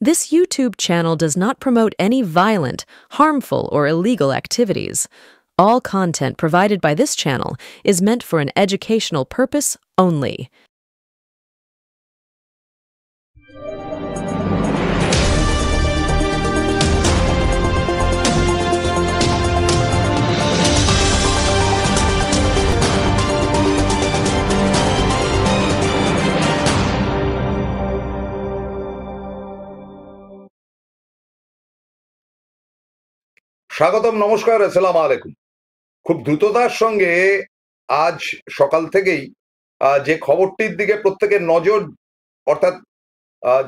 This YouTube channel does not promote any violent, harmful, or illegal activities. All content provided by this channel is meant for an educational purpose only. স্বাগতম, নমস্কার, আসসালামু আলাইকুম। খুব দ্রুততার সঙ্গে আজ সকাল থেকেই যে খবরটির দিকে প্রত্যেকের নজর, অর্থাৎ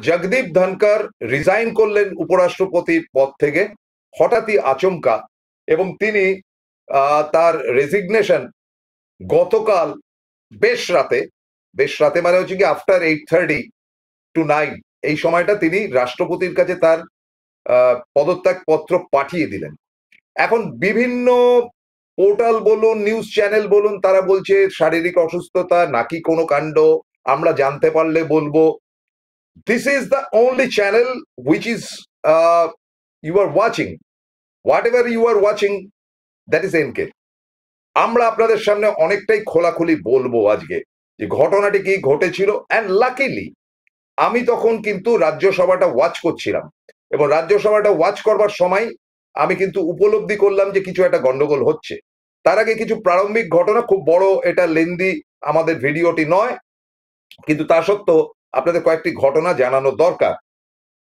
জগদীপ ধনকর রিজাইন করলেন উপরাষ্ট্রপতির পদ থেকে হঠাৎই আচমকা, এবং তিনি তার রেজিগনেশন গতকাল বেশ রাতে মানে হচ্ছে কি আফটার 8:30 to 9 এই সময়টা তিনি রাষ্ট্রপতির কাছে তার পদত্যাগ পত্র পাঠিয়ে দিলেন। এখন বিভিন্ন পোর্টাল বলুন, নিউজ চ্যানেল বলুন, তারা বলছে শারীরিক অসুস্থতা নাকি কোনো কাণ্ড, আমরা জানতে পারলে বলবো। This is the only channel which is you are watching, whatever you are watching, that is NK. আমরা আপনাদের সামনে অনেকটাই খোলাখুলি বলবো আজকে যে ঘটনাটি কি ঘটেছিল। অ্যান্ড লাকিলি আমি তখন কিন্তু রাজ্যসভাটা ওয়াচ করছিলাম, এবং রাজ্যসভাটা ওয়াচ করবার সময় আমি কিন্তু উপলব্ধি করলাম যে কিছু একটা গন্ডগোল হচ্ছে। তার আগে কিছু প্রারম্ভিক ঘটনা, খুব বড় এটা লেন্দি আমাদের ভিডিওটি নয়, কিন্তু তা সত্ত্বেও আপনাদের কয়েকটি ঘটনা জানানো দরকার।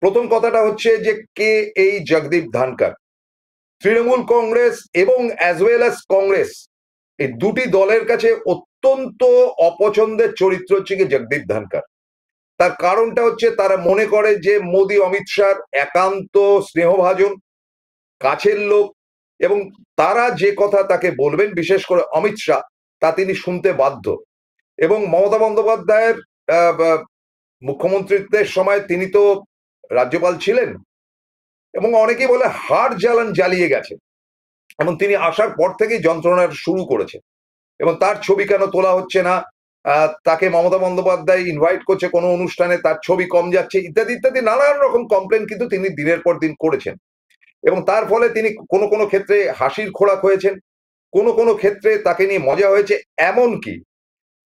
প্রথম কথাটা হচ্ছে যে কে এই জগদীপ ধনকর। তৃণমূল কংগ্রেস এবং অ্যাজ ওয়েল অ্যাজ কংগ্রেস, এই দুটি দলের কাছে অত্যন্ত অপছন্দের চরিত্র হচ্ছে কি জগদীপ ধনকর। তার কারণটা হচ্ছে তারা মনে করে যে মোদি অমিত শাহর একান্ত স্নেহভাজন কাছের লোক, এবং তারা যে কথা তাকে বলবেন, বিশেষ করে অমিত শাহ, তা তিনি শুনতে বাধ্য। এবং মমতা বন্দ্যোপাধ্যায়ের মুখ্যমন্ত্রীত্বের সময় তিনি তো রাজ্যপাল ছিলেন, এবং অনেকেই বলে হাড় জ্বালিয়ে গেছে, এবং তিনি আসার পর থেকেই যন্ত্রণা শুরু করেছে। এবং তার ছবি কেন তোলা হচ্ছে না, তাকে মমতা বন্দ্যোপাধ্যায় ইনভাইট করছে কোনো অনুষ্ঠানে, তার ছবি কম যাচ্ছে, ইত্যাদি ইত্যাদি নানান রকম কমপ্লেন কিন্তু তিনি দিনের পর দিন করেছেন। এবং তার ফলে তিনি কোনো কোনো ক্ষেত্রে হাসির খোরাক হয়েছেন, কোনো কোনো ক্ষেত্রে তাকে নিয়ে মজা হয়েছে। এমনকি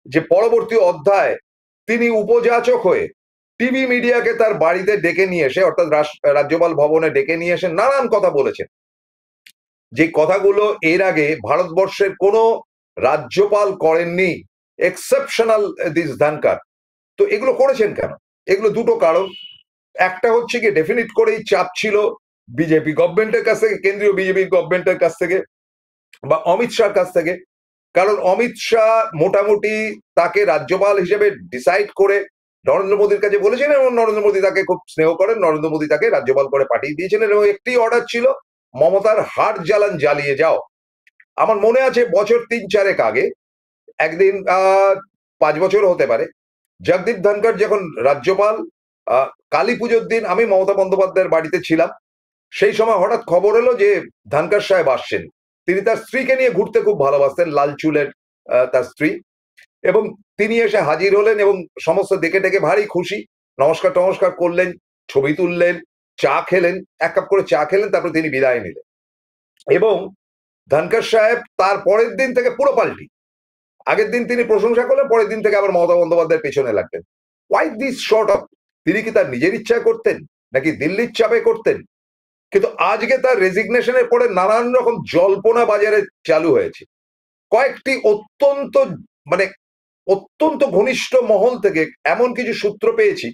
যে পরবর্তী অধ্যায় তিনি উপযাচক হয়ে টিভি মিডিয়াকে তার বাড়িতে ডেকে নিয়ে এসে, অর্থাৎ রাজ্যপাল ভবনে ডেকে নিয়ে এসে নানান কথা বলেছেন, যে কথাগুলো এর আগে ভারতবর্ষের কোনো রাজ্যপাল করেননি, এক্সেপশনাল দিস ধনকর। তো এগুলো করেছেন কেন? এগুলো দুটো কারণ। একটা হচ্ছে কি ডেফিনিট করেই চাপ ছিল বিজেপি গভর্নমেন্টের কাছ থেকে, কেন্দ্রীয় বিজেপি গভর্নমেন্টের কাছ থেকে, বা অমিত শাহর কাছ থেকে। কারণ অমিত শাহ মোটামুটি তাকে রাজ্যপাল হিসেবে ডিসাইড করে নরেন্দ্র মোদীর কাছে বলেছিলেন, এবং নরেন্দ্র মোদী তাকে খুব স্নেহ করেন, নরেন্দ্র মোদী তাকে রাজ্যপাল করে পাঠিয়ে দিয়েছিলেন, এবং একটি অর্ডার ছিল মমতার হাড় জ্বালিয়ে যাও। আমার মনে আছে বছর 3-4 আগে একদিন, 5 বছর হতে পারে, জগদীপ ধনকর যখন রাজ্যপাল, কালী পুজোর দিন আমি মমতা বন্দ্যোপাধ্যায়ের বাড়িতে ছিলাম। সেই সময় হঠাৎ খবর এলো যে ধনকর সাহেব আসছেন। তিনি তার স্ত্রীকে নিয়ে ঘুরতে খুব ভালোবাসতেন, লাল চুলের তার স্ত্রী, এবং তিনি এসে হাজির হলেন, এবং সমস্ত দেখে টেকে ভারী খুশি, নমস্কার করলেন, ছবি তুললেন, চা খেলেন, 1 কাপ করে চা খেলেন, তারপরে তিনি বিদায় নিলেন। এবং ধনকর সাহেব তার পরের দিন থেকে পুরো পাল্টি। আগের দিন তিনি প্রশংসা করলেন, পরের দিন থেকে আবার মমতা বন্দ্যোপাধ্যায়ের পেছনে লাগতেন। Why this sort of? তিনি কি তার নিজের ইচ্ছায় করতেন নাকি দিল্লির চাপে করতেন? কিন্তু আজকে তার রেজিগনেশনের পরে নানান রকম জল্পনা বাজারে চালু হয়েছে। কয়েকটি অত্যন্ত ঘনিষ্ঠ মহল থেকে এমন কিছু সূত্র পেয়েছি,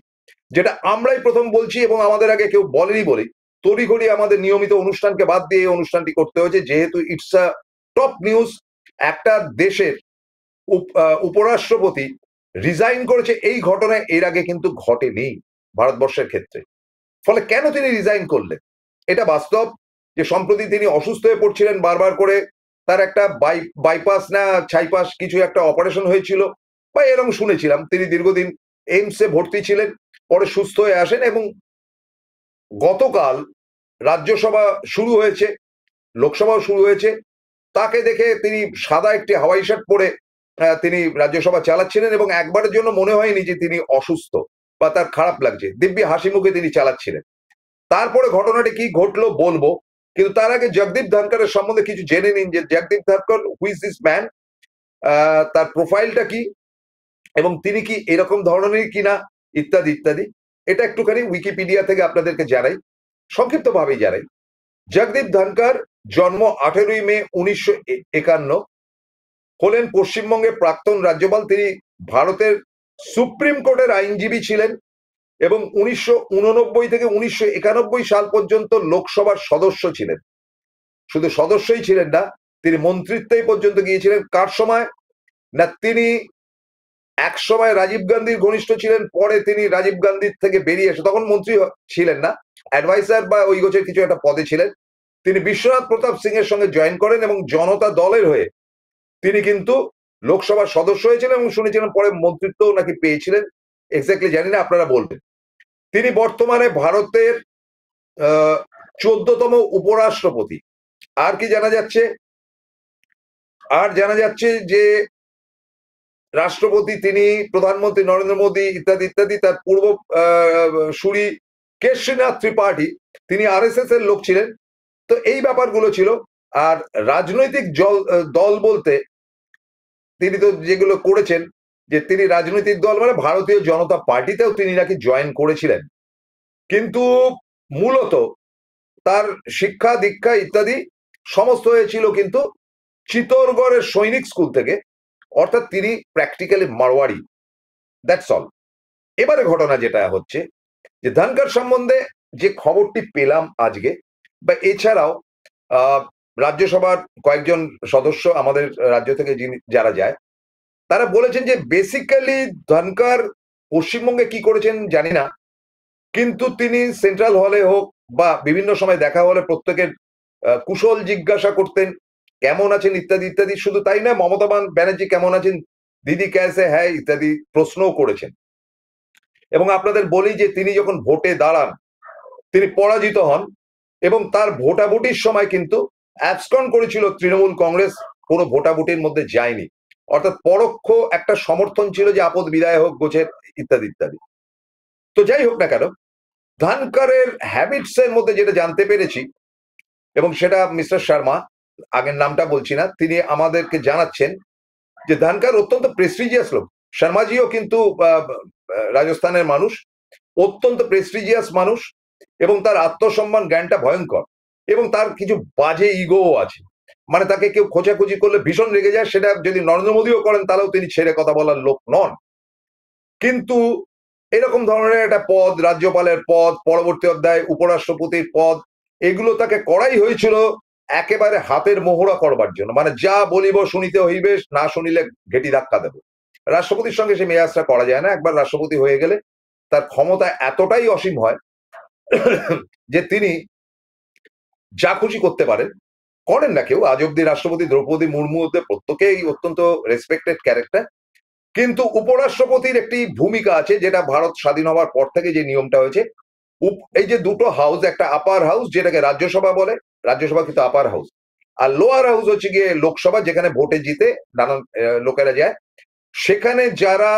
যেটা আমরাই প্রথম বলছি, এবং আমাদের আগে কেউ বলেনি বলে তড়িঘড়ি আমাদের নিয়মিত অনুষ্ঠানকে বাদ দিয়ে এই অনুষ্ঠানটি করতে হয়েছে, যেহেতু ইটস আ টপ নিউজ। একটা দেশের উপরাষ্ট্রপতি রিজাইন করেছে, এই ঘটনা এর আগে কিন্তু ঘটেনি ভারতবর্ষের ক্ষেত্রে। ফলে কেন তিনি রিজাইন করলেন? এটা বাস্তব যে সম্প্রতি তিনি অসুস্থ হয়ে পড়ছিলেন বারবার করে, তার একটা বাইপাস না ছাইপাস কিছু একটা অপারেশন হয়েছিল, বা এরকম শুনেছিলাম। তিনি দীর্ঘদিন এইমসে ভর্তি ছিলেন, পরে সুস্থ হয়ে আসেন, এবং গতকাল রাজ্যসভা শুরু হয়েছে, লোকসভাও শুরু হয়েছে। তাকে দেখে তিনি সাদা একটি হাওয়াই শার্ট পরে তিনি রাজ্যসভা চালাচ্ছিলেন, এবং একবারের জন্য মনে হয়নি যে তিনি অসুস্থ। বা তার খারাপ লাগছে, দিব্যি হাসি মুখে তিনি চালাচ্ছিলেন। তারপরে ঘটনাটি কি ঘটলো বলবো, কিন্তু তার আগে জগদীপ ধনকরের সম্বন্ধে কিছু জেনে নিন যে Jagdeep Dhankhar who's this man, তার প্রোফাইলটা কি এবং তিনি কি এরকম ধরনের কিনা ইত্যাদি ইত্যাদি। এটা একটুখানি উইকিপিডিয়া থেকে আপনাদেরকে জানাই, সংক্ষিপ্তভাবেই জানাই। জগদীপ ধনকর জন্ম 18 মে 1951, হলেন পশ্চিমবঙ্গের প্রাক্তন রাজ্যপাল। তিনি ভারতের সুপ্রিম কোর্টের আইনজীবী ছিলেন এবং 1989 থেকে 1991 সাল পর্যন্ত লোকসভার সদস্য ছিলেন। শুধু সদস্যই ছিলেন না, তিনি মন্ত্রিত্বেই পর্যন্ত গিয়েছিলেন। কার সময় না, তিনি এক সময় রাজীব গান্ধীর ঘনিষ্ঠ ছিলেন, পরে তিনি রাজীব গান্ধীর থেকে বেরিয়ে এসে, তখন মন্ত্রী ছিলেন না, অ্যাডভাইসার বা ওই গোছের কিছু একটা পদে ছিলেন। তিনি বিশ্বনাথ প্রতাপ সিং এর সঙ্গে জয়েন করেন এবং জনতা দলের হয়ে তিনি কিন্তু লোকসভার সদস্য হয়েছিলেন এবং শুনেছিলেন পরে মন্ত্রিত্বও নাকি পেয়েছিলেন, এক্স্যাক্টলি জানি না, আপনারা বলবেন। তিনি বর্তমানে ভারতের 14তম উপরাষ্ট্রপতি। আর কি জানা যাচ্ছে, আর জানা যাচ্ছে যে রাষ্ট্রপতি তিনি প্রধানমন্ত্রী নরেন্দ্র মোদী ইত্যাদি ইত্যাদি। তার পূর্ব সুরি কেশরীনাথ ত্রিপাঠী, তিনি আরএসএস এর লোক ছিলেন। তো এই ব্যাপারগুলো ছিল। আর রাজনৈতিক দল বলতে তিনি তো যেগুলো করেছেন, যে তিনি রাজনৈতিক দল মানে ভারতীয় জনতা পার্টিতেও তিনি নাকি জয়েন করেছিলেন, কিন্তু মূলত তার শিক্ষা দীক্ষা ইত্যাদি সমস্ত হয়েছিল কিন্তু চিতোরগড়ের সৈনিক স্কুল থেকে, অর্থাৎ তিনি প্র্যাকটিক্যালি মারওয়াড়ি, দ্যাটস অল। এবারে ঘটনা যেটা হচ্ছে যে ধনকর সম্বন্ধে যে খবরটি পেলাম আজকে, বা এছাড়াও রাজ্যসভার কয়েকজন সদস্য আমাদের রাজ্য থেকে যারা যায়, তারা বলেছেন যে বেসিক্যালি ধনকর পশ্চিমবঙ্গে কি করেছেন জানি না, কিন্তু তিনি সেন্ট্রাল হলে হোক বা বিভিন্ন সময় দেখা হলে প্রত্যেকের কুশল জিজ্ঞাসা করতেন, কেমন আছেন ইত্যাদি ইত্যাদি। শুধু তাই না, মমতা ব্যানার্জি কেমন আছেন, দিদি ক্যাসে হ্যাঁ ইত্যাদি প্রশ্নও করেছেন। এবং আপনাদের বলি যে তিনি যখন ভোটে দাঁড়ান তিনি পরাজিত হন এবং তার ভোটাভুটির সময় কিন্তু অ্যাবস্কন করেছিল তৃণমূল কংগ্রেস, কোনো ভোটাভুটির মধ্যে যায়নি, অর্থাৎ পরোক্ষ একটা সমর্থন ছিল যে আপদ বিদায় হোক গোছের ইত্যাদি ইত্যাদি। তো যাই হোক না কেন, ধনকরের হ্যাবিটস এর মধ্যে যেটা জানতে পেরেছি, এবং সেটা মিস্টার শর্মা, আগের নামটা বলছি না, তিনি আমাদেরকে জানাচ্ছেন যে ধনকর অত্যন্ত প্রেস্টিজিয়াস লোক। শর্মাজিও কিন্তু রাজস্থানের মানুষ, অত্যন্ত প্রেস্টিজিয়াস মানুষ এবং তার আত্মসম্মান জ্ঞানটা ভয়ঙ্কর, এবং তার কিছু বাজে ইগোও আছে। মানে তাকে কেউ খোঁচাখুচি করলে ভীষণ রেগে যায়, সেটা যদি নরেন্দ্র মোদীও করেন তাহলেও তিনি ছেড়ে কথা বলার লোক নন। কিন্তু এরকম ধরনের একটা পদ, রাজ্যপালের পদ, পরবর্তী অধ্যায় উপরাষ্ট্রপতির পদ, এগুলো তাকে করাই হয়েছিল একেবারে হাতের মোহরা করবার জন্য। মানে যা বলিব শুনিতে হইবে, না শুনিলে ঘেটি ধাক্কা দেব। রাষ্ট্রপতির সঙ্গে সে মেয়াজটা করা যায় না। একবার রাষ্ট্রপতি হয়ে গেলে তার ক্ষমতা এতটাই অসীম হয় যে তিনি যা খুশি করতে পারেন, করেন না কেউ। আজ অব্দি রাষ্ট্রপতি দ্রৌপদী মুর্মু হতে প্রত্যেকেই অত্যন্ত রেসপেক্টেড ক্যারেক্টার, কিন্তু উপরাষ্ট্রপতির একটি ভূমিকা আছে, যেটা ভারত স্বাধীন হওয়ার পর থেকে যে নিয়মটা হয়েছে। এই যে দুটো হাউস, একটা আপার হাউস যেটাকে রাজ্যসভা বলে, রাজ্যসভা কিন্তু আপার হাউস, আর লোয়ার হাউস হচ্ছে গিয়ে লোকসভা, যেখানে ভোটে জিতে নানান লোকেরা যায়। সেখানে যারা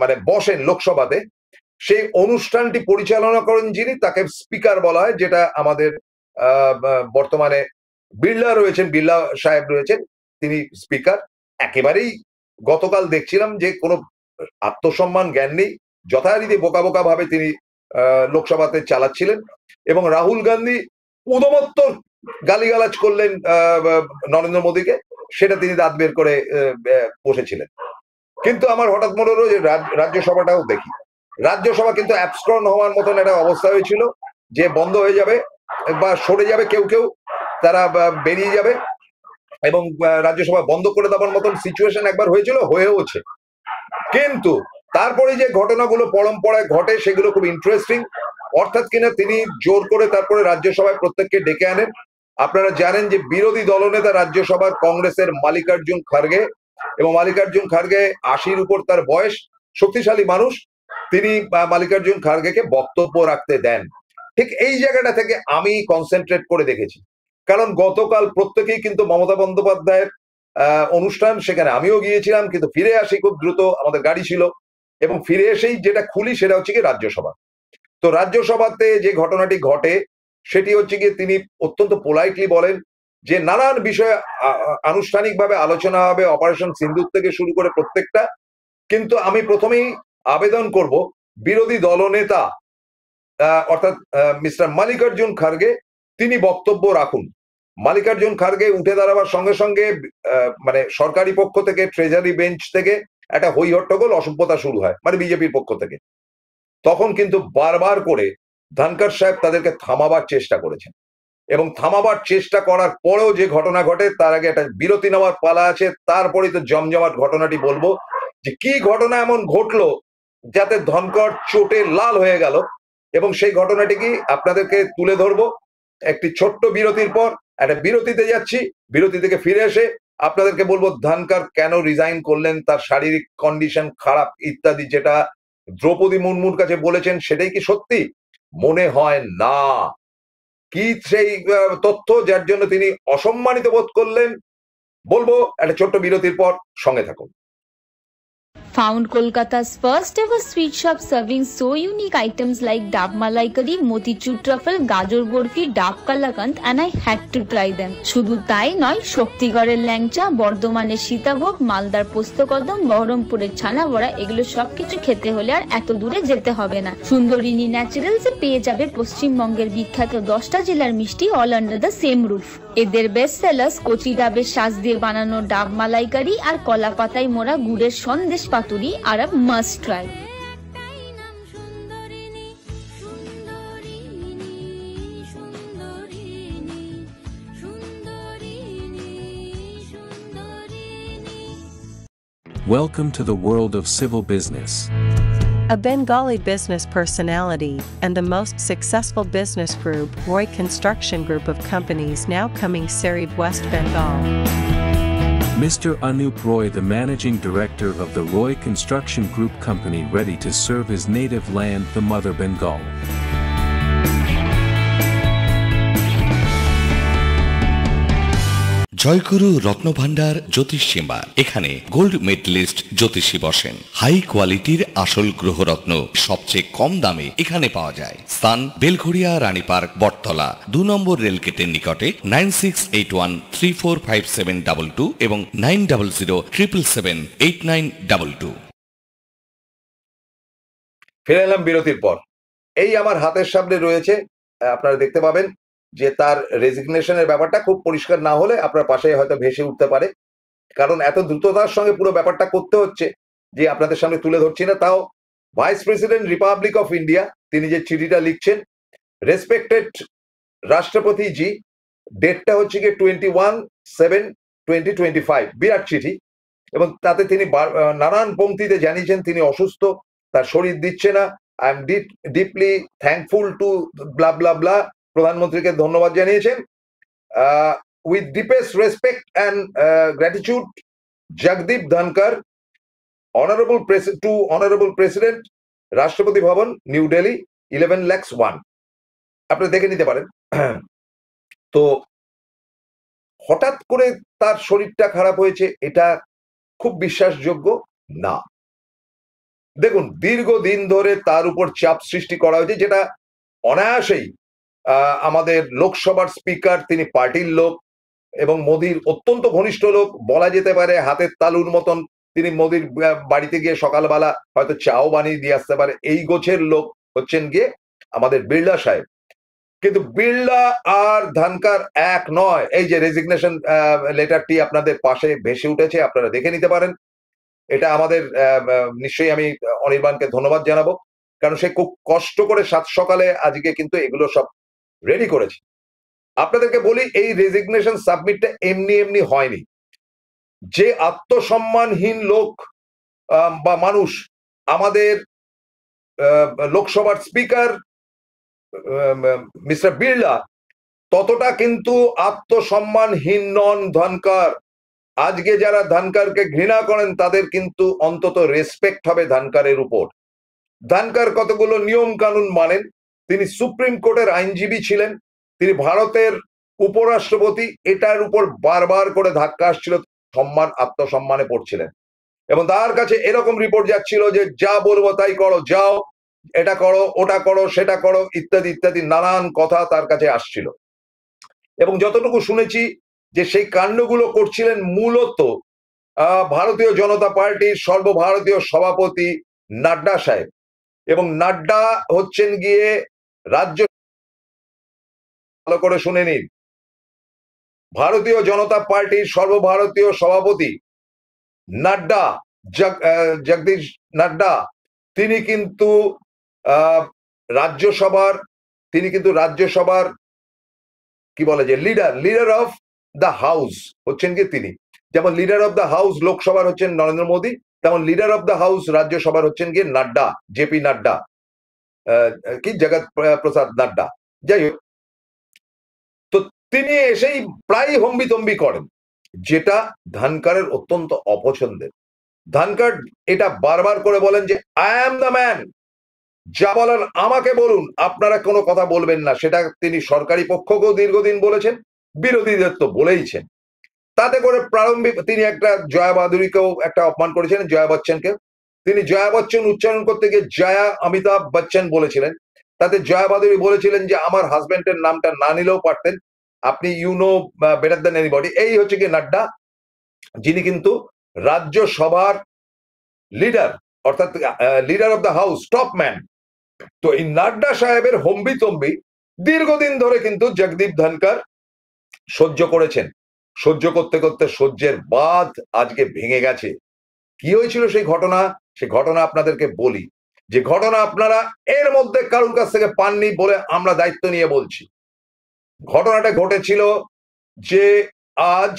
মানে বসেন লোকসভাতে, সেই অনুষ্ঠানটি পরিচালনা করেন যিনি, তাকে স্পিকার বলা হয়, যেটা আমাদের বর্তমানে বিড়লা রয়েছেন, বিড়লা সাহেব রয়েছেন, তিনি স্পিকার। একেবারেই গতকাল দেখছিলাম যে কোনো আত্মসম্মান জ্ঞান নেই, যথারীতি বোকা বোকা ভাবে তিনি লোকসভাতে চালাচ্ছিলেন, এবং রাহুল গান্ধী উদমত্তর গালিগালাজ করলেন নরেন্দ্র মোদীকে, সেটা তিনি দাঁত বের করে বসেছিলেন। কিন্তু আমার হঠাৎ মনে হলো যে রাজ্যসভাটাও দেখি। রাজ্যসভা কিন্তু অ্যাবস্কন হওয়ার মতন একটা অবস্থা হয়েছিল, যে বন্ধ হয়ে যাবে বা সরে যাবে, কেউ কেউ তারা বেরিয়ে যাবে, এবং রাজ্যসভা বন্ধ করে দেওয়ার মতন সিচুয়েশন একবার হয়েছিল, হয়েওছে। কিন্তু তারপরে যে ঘটনাগুলো পরম্পরায় ঘটে সেগুলো খুব ইন্টারেস্টিং। অর্থাৎ কিনা তিনি জোর করে তারপরে রাজ্যসভায় প্রত্যেককে ডেকে আনেন। আপনারা জানেন যে বিরোধী দলনেতা রাজ্যসভার কংগ্রেসের মাল্লিকার্জুন খার্গে, এবং মাল্লিকার্জুন খার্গে 80-র উপর তার বয়স, শক্তিশালী মানুষ, তিনি মাল্লিকার্জুন খার্গেকে বক্তব্য রাখতে দেন। ঠিক এই জায়গাটা থেকে আমি কনসেন্ট্রেট করে দেখেছি, কারণ গতকাল প্রত্যেকেই কিন্তু মমতা বন্দ্যোপাধ্যায়ের অনুষ্ঠান, সেখানে আমিও গিয়েছিলাম, কিন্তু ফিরে আসি খুব দ্রুত, আমাদের গাড়ি ছিল। এবং ফিরে এসেই যেটা খুলি সেটা হচ্ছে কি রাজ্যসভা। তো রাজ্যসভাতে যে ঘটনাটি ঘটে সেটি হচ্ছে গিয়ে তিনি অত্যন্ত পোলাইটলি বলেন যে নানান বিষয়ে আনুষ্ঠানিকভাবে আলোচনা হবে, অপারেশন সিন্দুর থেকে শুরু করে প্রত্যেকটা, কিন্তু আমি প্রথমেই আবেদন করব বিরোধী দলনেতা অর্থাৎ মিস্টার মাল্লিকার্জুন খার্গে তিনি বক্তব্য রাখুন। মাল্লিকার্জুন খার্গে উঠে দাঁড়াবার সঙ্গে সঙ্গে মানে সরকারি পক্ষ থেকে, ট্রেজারি বেঞ্চ থেকে একটা হই হট্টগোল, অসভ্যতা শুরু হয়, মানে বিজেপির পক্ষ থেকে। তখন কিন্তু বারবার করে ধনকর সাহেব তাদেরকে থামাবার চেষ্টা করেছেন, এবং থামাবার চেষ্টা করার পরেও যে ঘটনা ঘটে, তার আগে একটা বিরতি নেওয়ার পালা আছে, তারপরেই তো জমজমাট ঘটনাটি বলবো যে কি ঘটনা এমন ঘটলো যাতে ধনকর চোটে লাল হয়ে গেল, এবং সেই ঘটনাটি কি আপনাদেরকে তুলে ধরবো একটি ছোট্ট বিরতির পর। একটা বিরতিতে যাচ্ছি, বিরতি থেকে ফিরে এসে আপনাদেরকে বলবো ধনকর কেন রিজাইন করলেন, তার শারীরিক কন্ডিশন খারাপ ইত্যাদি, যেটা দ্রৌপদী মুর্মুর কাছে বলেছেন সেটাই কি সত্যি? মনে হয় না। কি সেই তথ্য যার জন্য তিনি অসম্মানিত বোধ করলেন, বলবো একটা ছোট্ট বিরতির পর, সঙ্গে থাকুন। Found Kolkata's first ever sweet shop serving so unique items like Dab Malai Curry, Motichur Truffle, Gajor Burfi, Dab Kalakand, and I had to try them. শুধু তাই নয়, শক্তিগড়ের ল্যাংচা, বর্ধমানের সীতাভোগ, মালদার পোস্তকদম, বহরমপুরের ছানা বড়া, এগুলো সবকিছু খেতে হলে আর এত দূরে যেতে হবে না। সুন্দরিনী ন্যাচারালসে পেয়ে যাবে পশ্চিমবঙ্গের বিখ্যাত 10টা জেলার মিষ্টি all under the same roof. এদের বেস্ট সেলার্স কচি ডাবের শাঁস দিয়ে বানানো ডাব মালাইকারি আর কলা পাতায় মোড়া গুড়ের সন্দেশ পাতুরি আর must try. Welcome to the world of civil business. A Bengali business personality and the most successful business group, Roy Construction Group of companies, now coming Sarib, West Bengal. Mr. Anup Roy, the managing director of the Roy Construction Group company, ready to serve his native land, the mother Bengal. জয়গুরু রত্নভান্ডার জ্যোতিষীমা, এখানে gold medallist জ্যোতিষী বসেন। High কোয়ালিটির আসল গ্রহরত্ন সবচেয়ে কম দামে এখানে পাওয়া যায়। স্থান বেলঘড়িয়া, রানী পার্ক, বটতলা, 2 নম্বর রেলগেটের নিকটে। 9681345722 এবং 9007778922। ফিরে এলাম বিরতির পর। এই আমার হাতের সামনে রয়েছে, আপনারা দেখতে পাবেন যে তার রেজিগনেশনের ব্যাপারটা খুব পরিষ্কার না হলে আপনার পাশে হয়তো ভেসে উঠতে পারে, কারণ এত দ্রুততার সঙ্গে পুরো ব্যাপারটা করতে হচ্ছে যে আপনাদের সামনে তুলে ধরছি না। তাও vice president Republic of India তিনি যে চিঠিটা লিখছেন, রেসপেক্টেড রাষ্ট্রপতি জি, ডেটটা হচ্ছে গিয়ে 21/7/2025, বিরাট চিঠি, এবং তাতে তিনি নানান পংক্তিতে জানিয়েছেন তিনি অসুস্থ, তার শরীর দিচ্ছে না। I am deeply thankful to bla bla bla, প্রধানমন্ত্রীকে ধন্যবাদ জানিয়েছেন। With deepest respect and gratitude, Jagdeep Dhankhar, honourable president, Rashtrapati Bhavan, new Delhi, 11,01,000। আপনারা দেখে নিতে পারেন। তো হঠাৎ করে তার শরীরটা খারাপ হয়েছে, এটা খুব বিশ্বাসযোগ্য না। দেখুন, দীর্ঘদিন ধরে তার উপর চাপ সৃষ্টি করা হয়েছে, যেটা অনায়াসেই আমাদের লোকসভার স্পিকার, তিনি পার্টির লোক এবং মোদির অত্যন্ত ঘনিষ্ঠ লোক, বলা যেতে পারে হাতের তালুর মতন। তিনি মোদির বাড়িতে গিয়ে সকালবেলা হয়তো চাও বানিয়ে দিয়ে আসতে পারে, এই গোছের লোক হচ্ছেন গিয়ে আমাদের বিড়লা সাহেব। কিন্তু বিড়লা আর ধনকর এক নয়। এই যে রেজিগনেশন লেটারটি আপনাদের পাশে ভেসে উঠেছে, আপনারা দেখে নিতে পারেন। এটা আমাদের নিশ্চয়ই আমি অনির্বাণকে ধন্যবাদ জানাবো, কারণ সে খুব কষ্ট করে 7 সকালে আজকে কিন্তু এগুলো সব রেডি করেছে। আপনাদেরকে বলি, এই রেজিগনেশন সাবমিটটা এমনি এমনি হয়নি। যে আত্মসম্মানহীন লোক বা মানুষ আমাদের লোকসভার স্পিকার মিস্টার বিড়লা, ততটা কিন্তু আত্মসম্মানহীন নন ধনকর। আজকে যারা ধনকরকে ঘৃণা করেন তাদের কিন্তু অন্তত রেসপেক্ট হবে ধনকরের উপর। ধনকর কতগুলো নিয়ম কানুন মানেন, তিনি সুপ্রিম কোর্টের আইনজীবী ছিলেন, তিনি ভারতের উপরাষ্ট্রপতি, এটার উপর বারবার করে ধাক্কা আসছিল, সম্মান আত্মসম্মানে পড়ছিলেন। এবং তার কাছে এরকম রিপোর্ট যাচ্ছিল যে যা বলবো তাই করো, যাও, এটা করো, ওটা করো, সেটা করো, ইত্যাদি ইত্যাদি নানান কথা তার কাছে আসছিল। এবং যতটুকু শুনেছি যে সেই কাণ্ডগুলো করছিলেন মূলত ভারতীয় জনতা পার্টির সর্বভারতীয় সভাপতি নাড্ডা সাহেব। এবং নাড্ডা হচ্ছেন গিয়ে রাজ্য, ভালো করে শুনে নিন, ভারতীয় জনতা পার্টির সর্বভারতীয় সভাপতি নাড্ডা, জগদীশ নাড্ডা, তিনি কিন্তু রাজ্যসভার কি বলে যে লিডার অফ দ্য হাউস হচ্ছেন কি তিনি। যেমন লিডার অফ দ্য হাউস লোকসভার হচ্ছেন নরেন্দ্র মোদী, তেমন লিডার অফ দ্য হাউস রাজ্যসভার হচ্ছেন গিয়ে নাড্ডা, জেপি নাড্ডা, কি জগৎ প্রসাদ নাড্ডা, যাই হোক। তো তিনি এসেই প্রায় হম্বিতম্বি করেন, যেটা ধনকরের অত্যন্ত অপছন্দের। ধনকর এটা বারবার করে বলেন যে আই অ্যাম দ্য ম্যান, যা বলার আমাকে বলুন, আপনারা কোনো কথা বলবেন না। সেটা তিনি সরকারি পক্ষকেও দীর্ঘদিন বলেছেন, বিরোধীদের তো বলেইছেন। তাতে করে প্রারম্ভিক তিনি একটা জয়া বাদুরীকেও একটা অপমান করেছিলেন, জয়া বচ্চনকে। তিনি জয়া বচ্চন উচ্চারণ করতে গিয়ে জয়া অমিতাভ বচ্চন বলেছিলেন। তাতে জয়া বাদুরী বলেছিলেন যে আমার হাজবেন্ডের নামটা না নিলেও পারতেন, আপনি you know better than anybody. এই হচ্ছে কি নাড্ডা, যিনি কিন্তু রাজ্যসভার লিডার, অর্থাৎ leader of the house, top man. তো এই নাড্ডা সাহেবের হম্বিতম্বি দীর্ঘদিন ধরে কিন্তু জগদীপ ধনকর সহ্য করেছেন। সহ্য করতে করতে সহ্যের বাঁধ আজকে ভেঙে গেছে। কি হয়েছিল সেই ঘটনা আপনাদেরকে বলি, যে ঘটনা আপনারা এর মধ্যে কারোর কাছ থেকে পাননি বলে আমরা দায়িত্ব নিয়ে বলছি। ঘটনাটা ঘটেছিল যে আজ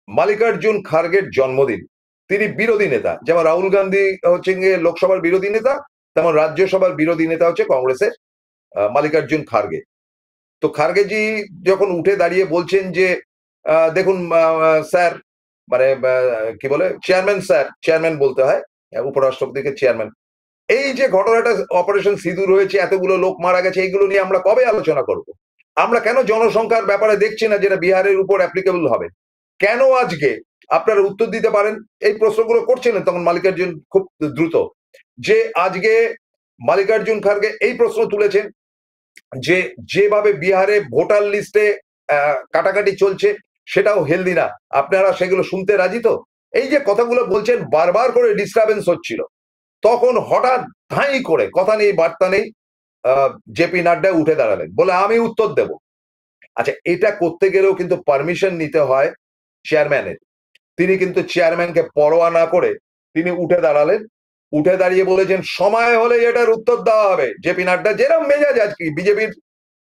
মাল্লিকার্জুন খার্গের জন্মদিন। তিনি বিরোধী নেতা, যেমন রাহুল গান্ধী হচ্ছে গিয়ে লোকসভার বিরোধী নেতা, তেমন রাজ্যসভার বিরোধী নেতা হচ্ছে কংগ্রেসের মাল্লিকার্জুন খার্গে। তো খার্গেজি যখন উঠে দাঁড়িয়ে বলছেন যে দেখুন স্যার, মানে কি বলে চেয়ারম্যান, স্যার চেয়ারম্যান বলতে হয়, উপরাষ্ট্রপতিকে চেয়ারম্যান, এই যে ঘটনাটা অপারেশন সিঁদুর হয়েছে, এতগুলো লোক মারা গেছে, এইগুলো নিয়ে আমরা কবে আলোচনা করব? আমরা কেন জনসংখ্যার ব্যাপারে দেখছি না যেটা বিহারের উপর অ্যাপ্লিকেবল হবে? কেন আজকে আপনারা উত্তর দিতে পারেন? এই প্রশ্নগুলো করছিলেন তখন মাল্লিকার্জুন খুব দ্রুত, যে আজকে মাল্লিকার্জুন খার্গে এই প্রশ্ন তুলেছেন যে যেভাবে বিহারে ভোটার লিস্টে কাটাকাটি চলছে সেটাও হেলদি না, আপনারা সেগুলো শুনতে রাজি তো? এই যে কথাগুলো বলছেন, বারবার করে ডিস্টারবেন্স হচ্ছিল। তখন হঠাৎ ধাই করে, কথা নেই বার্তা নেই, জেপি নাড্ডা উঠে দাঁড়ালেন, বলে আমি উত্তর দেব। আচ্ছা, এটা করতে গেলেও কিন্তু পারমিশন নিতে হয় চেয়ারম্যানের। তিনি কিন্তু চেয়ারম্যানকে পরোয়া না করে তিনি উঠে দাঁড়ালেন। উঠে দাঁড়িয়ে বলেছেন সময় হলে এটার উত্তর দেওয়া হবে। জেপি নাড্ডা যেরকম মেজাজ আজকে বিজেপির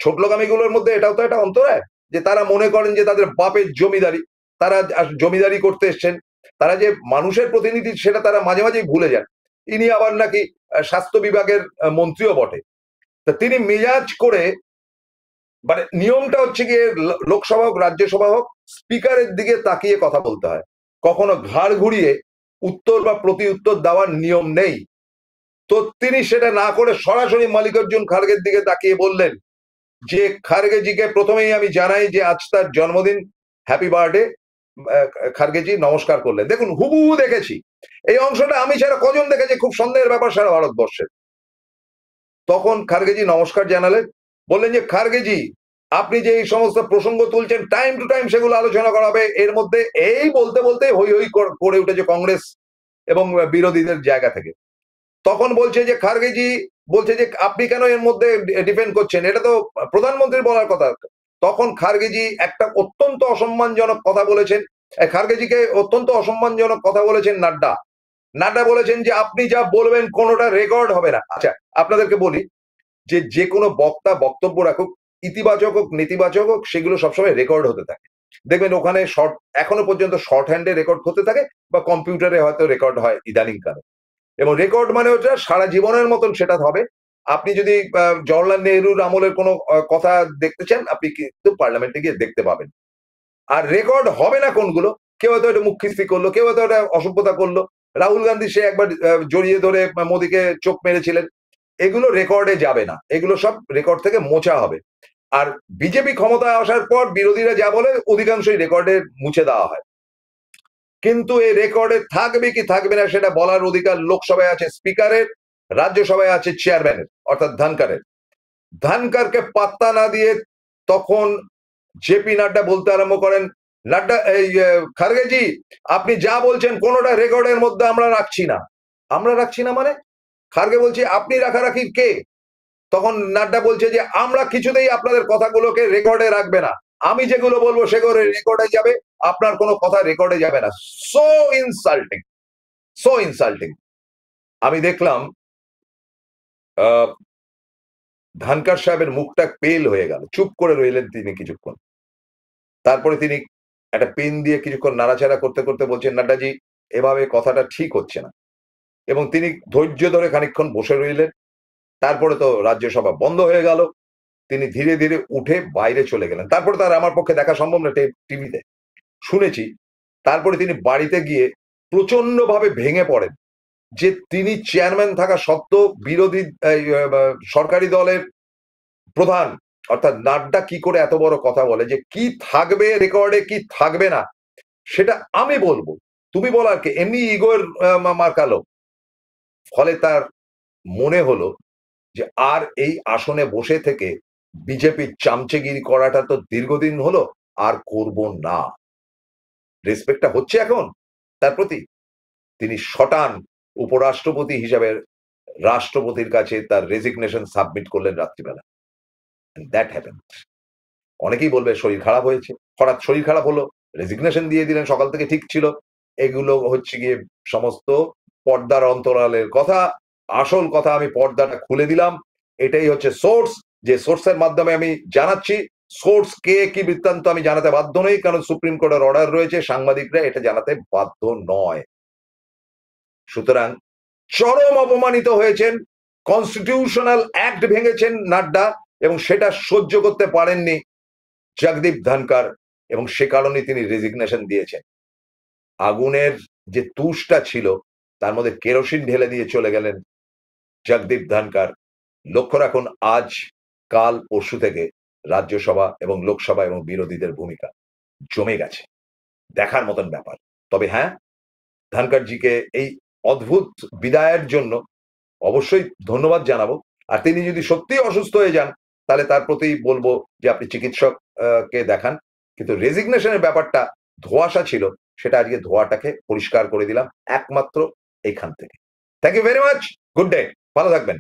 ছোটলোকামিগুলোর মধ্যে এটাও তো একটা অন্তরায়, যে তারা মনে করেন যে তাদের বাপের জমিদারি, তারা জমিদারি করতে এসছেন, তারা যে মানুষের প্রতিনিধি সেটা তারা মাঝে মাঝেই ভুলে যান। ইনি আবার নাকি স্বাস্থ্য বিভাগের মন্ত্রীও বটে। তা তিনি মেজাজ করে, মানে নিয়মটা হচ্ছে গিয়ে লোকসভা হোক রাজ্যসভা হোক, স্পিকারের দিকে তাকিয়ে কথা বলতে হয়, কখনো ঘাড় ঘুরিয়ে উত্তর বা প্রতি উত্তর দেওয়ার নিয়ম নেই। তো তিনি সেটা না করে সরাসরি মাল্লিকার্জুন খার্গের দিকে তাকিয়ে বললেন যে খার্গেজিকে প্রথমেই আমি জানাই যে আজ তার জন্মদিন, হ্যাপি বার্থডে। খার্গেজি নমস্কার করলেন। দেখুন, হুবহু দেখেছি এই অংশটা, আমি ছাড়া কজন দেখেছি, খুব সন্দেহের ব্যাপার সারা ভারতবর্ষের। তখন খার্গেজি নমস্কার জানালেন, বললেন যে খার্গেজি আপনি যে এই সমস্ত প্রসঙ্গ তুলছেন টাইম টু টাইম সেগুলো আলোচনা করা হবে। এর মধ্যে এই বলতে বলতে হই হই করে উঠেছে কংগ্রেস এবং বিরোধীদের জায়গা থেকে। তখন বলছে যে খার্গেজি বলছে যে আপনি কেন এর মধ্যে ডিফেন্ড করছেন, এটা তো প্রধানমন্ত্রীর বলার কথা। তখন খার্গেজি একটা অত্যন্ত অসম্মানজনক কথা বলেছেন, খার্গেজিকে অত্যন্ত অসম্মানজনক কথা বলেছেন নাড্ডা বলেছেন যে আপনি যা বলবেন কোনোটা রেকর্ড হবে না। আচ্ছা, আপনাদেরকে বলি যে কোনো বক্তা বক্তব্য রাখুক, ইতিবাচক হোক নেতিবাচক হোক, সেগুলো সবসময় রেকর্ড হতে থাকে। দেখবেন ওখানে এখনো পর্যন্ত শর্ট হ্যান্ডে রেকর্ড হতে থাকে, বা কম্পিউটারে হয়তো রেকর্ড হয় ইদানিং কালে। এবং রেকর্ড মানে ওটা সারা জীবনের মতন সেটা হবে। আপনি যদি জওহরলাল নেহরুর আমলের কোনো কথা দেখতে চান, আপনি কিন্তু পার্লামেন্টে গিয়ে দেখতে পাবেন। আর রেকর্ড হবে না কোনগুলো, কেউ হয়তো এটা মুখ খিস্তি করলো, কেউ হয়তো এটা অসভ্যতা করলো, রাহুল গান্ধী সে একবার জড়িয়ে ধরে মোদীকে চোখ মেরেছিলেন, এগুলো রেকর্ডে যাবে না, এগুলো সব রেকর্ড থেকে মোছা হবে। আর বিজেপি ক্ষমতায় আসার পর বিরোধীরা যা বলে অধিকাংশই রেকর্ডে মুছে দেওয়া হয়। কিন্তু এই রেকর্ডে থাকবে কি থাকবে না সেটা বলার অধিকার লোকসভায় আছে স্পিকারের, রাজ্যসভায় আছে চেয়ারম্যানের অর্থাৎ ধনকরের। ধনকরকে পাত্তা না দিয়ে তখন জেপি নাড্ডা বলতে আরম্ভ করেন, নাড্ডা এই খারগেজি আপনি যা বলছেন কোনোটা রেকর্ডের মধ্যে আমরা রাখছি না। আমরা রাখছি না মানে? খারগে বলছে আপনি রাখারাখির কে? তখন নাড্ডা বলছে যে আমরা কিছুতেই আপনাদের কথাগুলোকে রেকর্ডে রাখবে না, আমি যেগুলো বলবো সেগুলো রেকর্ডে যাবে, আপনার কোনো কথা রেকর্ডে যাবে না। So insulting, so insulting. আমি দেখলাম ধনকর সাহেবের মুখটা পেল হয়ে গেল, চুপ করে রইলেন তিনি কিছুক্ষণ। তারপরে তিনি একটা পেন দিয়ে কিছুক্ষণ নাড়াচাড়া করতে করতে বলছেন, নাড্ডাজি এভাবে কথাটা ঠিক হচ্ছে না। এবং তিনি ধৈর্য ধরে খানিকক্ষণ বসে রইলেন। তারপরে তো রাজ্যসভা বন্ধ হয়ে গেল, তিনি ধীরে ধীরে উঠে বাইরে চলে গেলেন। তারপরে তার আমার পক্ষে দেখা সম্ভব না, টিভিতে শুনেছি। তারপরে তিনি বাড়িতে গিয়ে প্রচন্ড ভাবে ভেঙে পড়েন যে তিনি চেয়ারম্যান থাকা সত্ত্বেও বিরোধী সরকারি দলের প্রধান অর্থাৎ নাড্ডা কি করে এত বড় কথা বলে যে কি থাকবে রেকর্ডে কি থাকবে না সেটা আমি বলবো, তুমি বলার কে? এমনি ইগোর মার্কালো। ফলে তার মনে হলো যে আর এই আসনে বসে থেকে বিজেপির চামচেগিরি করাটা তো দীর্ঘদিন হলো, আর করব না। রেসপেক্টটা হচ্ছে এখন তার প্রতি। তিনি শটান উপরাষ্ট্রপতি হিসাবে রাষ্ট্রপতির কাছে তার রেজিগনেশন সাবমিট করলেন রাত্রিবেলা। That happen. অনেকেই বলবে শরীর খারাপ হয়েছে, হঠাৎ শরীর খারাপ হলো, রেজিগনেশন দিয়ে দিলেন, সকাল থেকে ঠিক ছিল। এগুলো হচ্ছে গিয়ে সমস্ত পর্দার অন্তরালের কথা। আসল কথা আমি পর্দাটা খুলে দিলাম, এটাই হচ্ছে সোর্স, যে সোর্সের মাধ্যমে আমি জানাচ্ছি। সোর্স কে কি বৃত্তান্ত আমি জানাতে বাধ্য নই, কারণ সুপ্রিম কোর্টের অর্ডার রয়েছে, সাংবাদিকরা এটা জানাতে বাধ্য নয়। সুতরাং চরম অপমানিত হয়েছেন, কনস্টিটিউশনাল অ্যাক্ট ভেঙেছেন নাড্ডা, এবং সেটা সহ্য করতে পারেননি জগদীপ ধনকর, এবং সে কারণে তিনি রেজিগনেশন দিয়েছেন। আগুনের যে তুষটা ছিল তার মধ্যে কেরোসিন ঢেলে দিয়ে চলে গেলেন জগদীপ ধনকর। লক্ষ্য রাখুন, আজ কাল পরশু থেকে রাজ্যসভা এবং লোকসভা এবং বিরোধীদের ভূমিকা জমে গেছে, দেখার মতন ব্যাপার। তবে হ্যাঁ, ধনকরজিকে এই অদ্ভুত বিদায়ের জন্য অবশ্যই ধন্যবাদ জানাবো। আর তিনি যদি সত্যি অসুস্থ হয়ে যান তাহলে তার প্রতি বলবো যে আপনি চিকিৎসক কে দেখান। কিন্তু রেজিগনেশনের ব্যাপারটা ধোঁয়াশা ছিল, সেটা আজকে ধোঁয়াটাকে পরিষ্কার করে দিলাম একমাত্র এখান থেকে। Thank you very much, good day, ভালো থাকবেন।